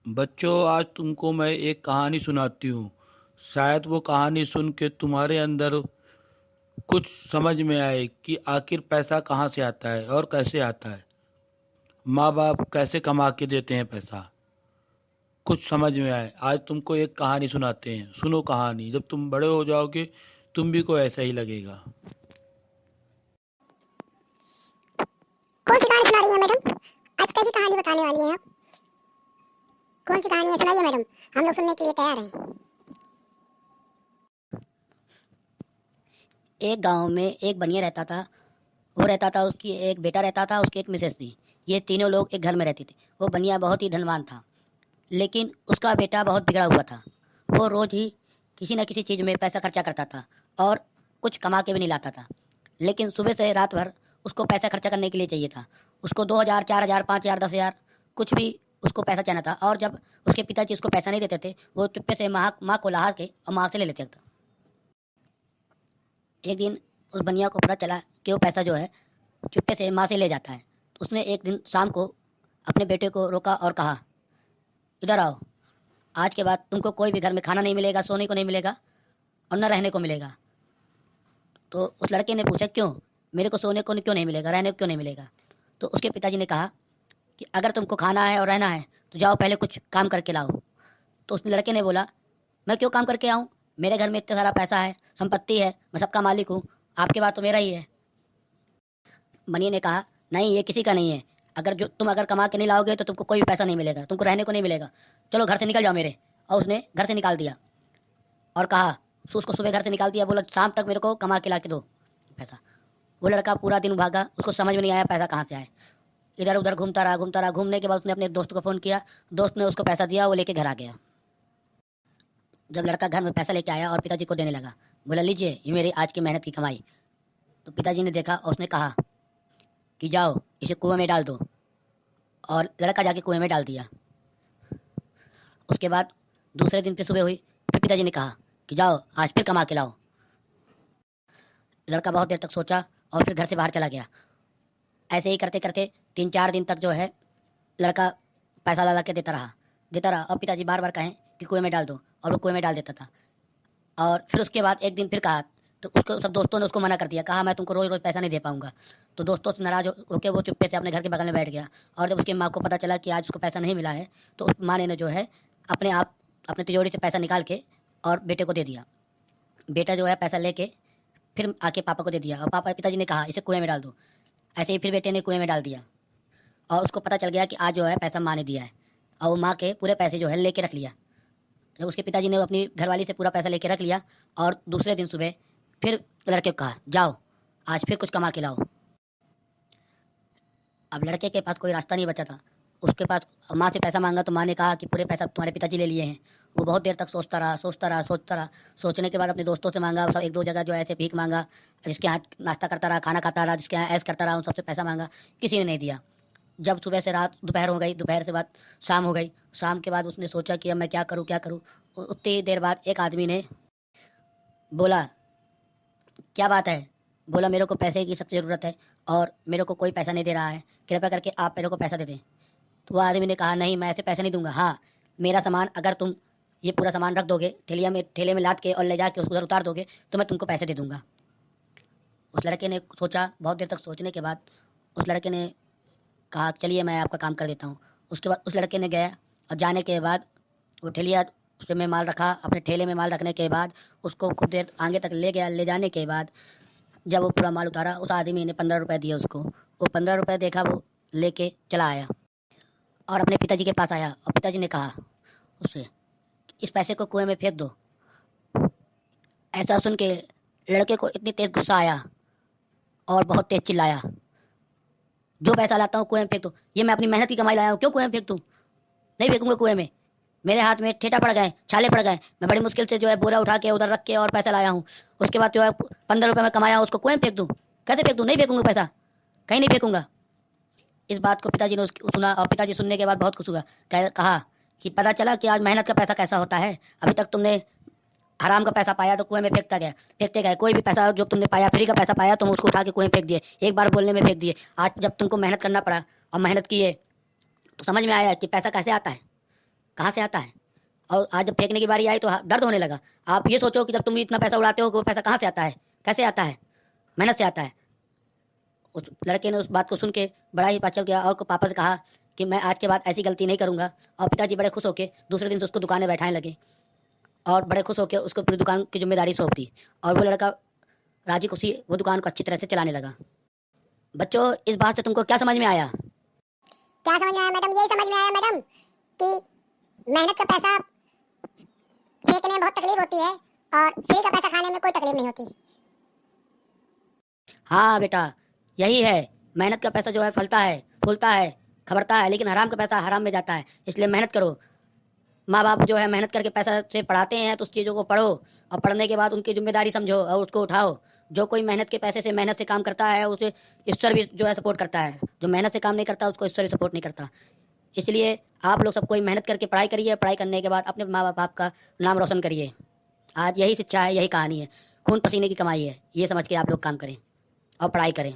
बच्चों, आज तुमको मैं एक कहानी सुनाती हूँ। शायद वो कहानी सुन के तुम्हारे अंदर कुछ समझ में आए कि आखिर पैसा कहाँ से आता है और कैसे आता है। माँ बाप कैसे कमा के देते हैं पैसा, कुछ समझ में आए। आज तुमको एक कहानी सुनाते हैं, सुनो कहानी। जब तुम बड़े हो जाओगे तुम भी को ऐसा ही लगेगा। कौन सी कहानी सुना रही है मैडम? आज कैसी कहानी बताने वाली हैं आप? कौन सी कहानी है, सुनाइए मैडम, हम लोग सुनने के लिए तैयार हैं। एक गांव में एक बनिया रहता था। वो रहता था, उसकी एक बेटा रहता था, उसकी एक मिसेस थी। ये तीनों लोग एक घर में रहते थे। वो बनिया बहुत ही धनवान था, लेकिन उसका बेटा बहुत बिगड़ा हुआ था। वो रोज ही किसी न किसी चीज़ में पैसा खर्चा करता था और कुछ कमा के भी नहीं लाता था। लेकिन सुबह से रात भर उसको पैसा खर्चा करने के लिए चाहिए था। उसको 2,000, 4,000, 5,000, 10,000 कुछ भी उसको पैसा चाहिए था। और जब उसके पिताजी उसको पैसा नहीं देते थे, वो चुप्पे से माँ को ला के और माँ से ले लेते थे। एक दिन उस बनिया को पता चला कि वो पैसा जो है चुप्पे से माँ से ले जाता है। तो उसने एक दिन शाम को अपने बेटे को रोका और कहा, इधर आओ, आज के बाद तुमको कोई भी घर में खाना नहीं मिलेगा, सोने को नहीं मिलेगा और न रहने को मिलेगा। तो उस लड़के ने पूछा, क्यों? मेरे को सोने को क्यों नहीं मिलेगा, रहने को क्यों नहीं मिलेगा? तो उसके पिताजी ने कहा कि अगर तुमको खाना है और रहना है तो जाओ पहले कुछ काम करके लाओ। तो उस लड़के ने बोला, मैं क्यों काम करके आऊँ? मेरे घर में इतना सारा पैसा है, संपत्ति है, मैं सबका मालिक हूँ, आपके बाद तो मेरा ही है। बनिए ने कहा, नहीं, ये किसी का नहीं है। अगर कमा के नहीं लाओगे तो तुमको कोई भी पैसा नहीं मिलेगा, तुमको रहने को नहीं मिलेगा। चलो घर से निकल जाओ मेरे। और उसने घर से निकाल दिया और कहा, उसको सुबह घर से निकाल दिया, बोला शाम तक मेरे को कमा के ला के दो पैसा। वो लड़का पूरा दिन भागा, उसको समझ में नहीं आया पैसा कहाँ से आए। इधर उधर घूमता रहा, घूमता रहा। घूमने के बाद उसने अपने एक दोस्त को फ़ोन किया। दोस्त ने उसको पैसा दिया, वो लेके घर आ गया। जब लड़का घर में पैसा लेके आया और पिताजी को देने लगा, बोला, लीजिए, ये मेरी आज की मेहनत की कमाई। तो पिताजी ने देखा और उसने कहा कि जाओ इसे कुएं में डाल दो। और लड़का जाके कुएं में डाल दिया। उसके बाद दूसरे दिन फिर सुबह हुई, फिर पिताजी ने कहा कि जाओ आज फिर कमा के लाओ। लड़का बहुत देर तक सोचा और फिर घर से बाहर चला गया। ऐसे ही करते करते 3-4 दिन तक जो है लड़का पैसा ला ला के देता रहा और पिताजी बार बार कहें कि कुएं में डाल दो, और वो कुएं में डाल देता था। और फिर उसके बाद एक दिन फिर कहा, तो उसको सब दोस्तों ने उसको मना कर दिया, कहा मैं तुमको रोज़ रोज़ पैसा नहीं दे पाऊंगा। तो दोस्तों से नाराज़ होकर वो चुप्पे से अपने घर के बगल में बैठ गया। और जब उसकी माँ को पता चला कि आज उसको पैसा नहीं मिला है, तो उस माँ ने जो है अपने आप अपने तिजोरी से पैसा निकाल के और बेटे को दे दिया। बेटा जो है पैसा लेके फिर आके पापा को दे दिया और पिताजी ने कहा इसे कुएं में डाल दो। ऐसे ही फिर बेटे ने कुएं में डाल दिया और उसको पता चल गया कि आज जो है पैसा माँ ने दिया है। और वो माँ के पूरे पैसे जो है लेके रख लिया। जब उसके पिताजी ने अपनी घरवाली से पूरा पैसा लेके रख लिया और दूसरे दिन सुबह फिर लड़के को कहा, जाओ आज फिर कुछ कमा के लाओ। अब लड़के के पास कोई रास्ता नहीं बचा था। उसके पास माँ से पैसा मांगा तो माँ ने कहा कि पूरे पैसा तुम्हारे पिताजी ले लिए हैं। वो बहुत देर तक सोचता रहा। सोचने के बाद अपने दोस्तों से मांगा, सब एक दो जगह जो है ऐसे भीख मांगा, जिसके यहाँ नाश्ता करता रहा, खाना खाता रहा, जिसके यहाँ ऐश करता रहा, उन सबसे पैसा मांगा, किसी ने नहीं दिया। जब सुबह से रात दोपहर हो गई, दोपहर से बाद शाम हो गई। शाम के बाद उसने सोचा कि अब मैं क्या करूँ। उतनी ही देर बाद एक आदमी ने बोला, क्या बात है? बोला, मेरे को पैसे की सख्त ज़रूरत है और मेरे को कोई पैसा नहीं दे रहा है, कृपया करके आप मेरे को पैसा दे दें। तो वह आदमी ने कहा, नहीं, मैं ऐसे पैसे नहीं दूंगा। हाँ, मेरा सामान अगर तुम ये पूरा सामान रख दोगे ठेले में लाद के और ले जाके उसको उधर उतार दोगे तो मैं तुमको पैसे दे दूंगा। उस लड़के ने सोचा, बहुत देर तक सोचने के बाद उस लड़के ने कहा, चलिए मैं आपका काम कर देता हूँ। उसके बाद उस लड़के ने गया और जाने के बाद वो ठेलिया उसे में माल रखा। अपने ठेले में माल रखने के बाद उसको खूब देर आगे तक ले गया। ले जाने के बाद जब वो पूरा माल उतारा, उस आदमी ने 15 रुपये दिए उसको। वो 15 रुपये देखा, वो लेके चला आया और अपने पिताजी के पास आया और पिताजी ने कहा उससे, इस पैसे को कुएं में फेंक दो। ऐसा सुन के लड़के को इतनी तेज़ गुस्सा आया और बहुत तेज़ चिल्लाया, जो पैसा लाता हूँ कुएं में फेंक दो, ये मैं अपनी मेहनत की कमाई लाया हूँ, क्यों कुएं में फेंक दूँ? नहीं फेंकूंगा कुएं में। मेरे हाथ में ठेठा पड़ गए, छाले पड़ गए, मैं बड़ी मुश्किल से जो है बोरा उठा के उधर रख के और पैसा लाया हूँ। उसके बाद जो है 15 रुपये में कमाया, उसको कुएं में फेंक दूँ? कैसे फेंक दूँ? नहीं फेंकूंगा पैसा, कहीं नहीं फेंकूंगा। इस बात को पिताजी ने सुना और पिताजी सुनने के बाद बहुत खुश हुआ। कहा कि पता चला कि आज मेहनत का पैसा कैसा होता है। अभी तक तुमने हराम का पैसा पाया तो कुएं में फेंकते गए। कोई भी पैसा जो तुमने पाया, फ्री का पैसा पाया, तुम उसको उठा के कुएं में फेंक दिए, एक बार बोलने में फेंक दिए। आज जब तुमको मेहनत करना पड़ा और मेहनत किए तो समझ में आया कि पैसा कैसे आता है। कहाँ से आता है, और आज जब फेंकने की बारी आई तो दर्द होने लगा। आप ये सोचो कि जब तुम इतना पैसा उड़ाते हो कि वो पैसा कहाँ से आता है, कैसे आता है, मेहनत से आता है। उस लड़के ने उस बात को सुन के बड़ा ही पछतावा किया और पापा से कहा कि मैं आज के बाद ऐसी गलती नहीं करूँगा। और पिताजी बड़े खुश होकर दूसरे दिन से उसको दुकान में बैठाने लगे और बड़े खुश होकर उसको पूरी दुकान की जिम्मेदारी सौंप दी, और वो लड़का राजी खुशी वो दुकान को अच्छी तरह से चलाने लगा। बच्चों, इस बात से तुमको क्या समझ में आया? क्या समझ में आया मैडम? यही समझ में आया मैडम कि मेहनत का पैसा फेंकने में बहुत तकलीफ होती है और फ्री का पैसा खाने में कोई तकलीफ नहीं होती। हाँ बेटा, यही है, मेहनत का पैसा जो है फलता है, फूलता है, खबरता है, लेकिन हराम का पैसा हराम में जाता है। इसलिए मेहनत करो। माँ बाप जो है मेहनत करके पैसा से पढ़ाते हैं, तो उस चीज़ों को पढ़ो और पढ़ने के बाद उनकी जिम्मेदारी समझो और उसको उठाओ। जो कोई मेहनत के पैसे से मेहनत से काम करता है उसे ईश्वर भी जो है सपोर्ट करता है। जो मेहनत से काम नहीं करता उसको ईश्वर भी सपोर्ट नहीं करता। इसलिए आप लोग सब कोई मेहनत करके पढ़ाई करिए, पढ़ाई करने के बाद अपने माँ बाप का नाम रोशन करिए। आज यही शिक्षा है, यही कहानी है, खून पसीने की कमाई है, ये समझ के आप लोग काम करें और पढ़ाई करें।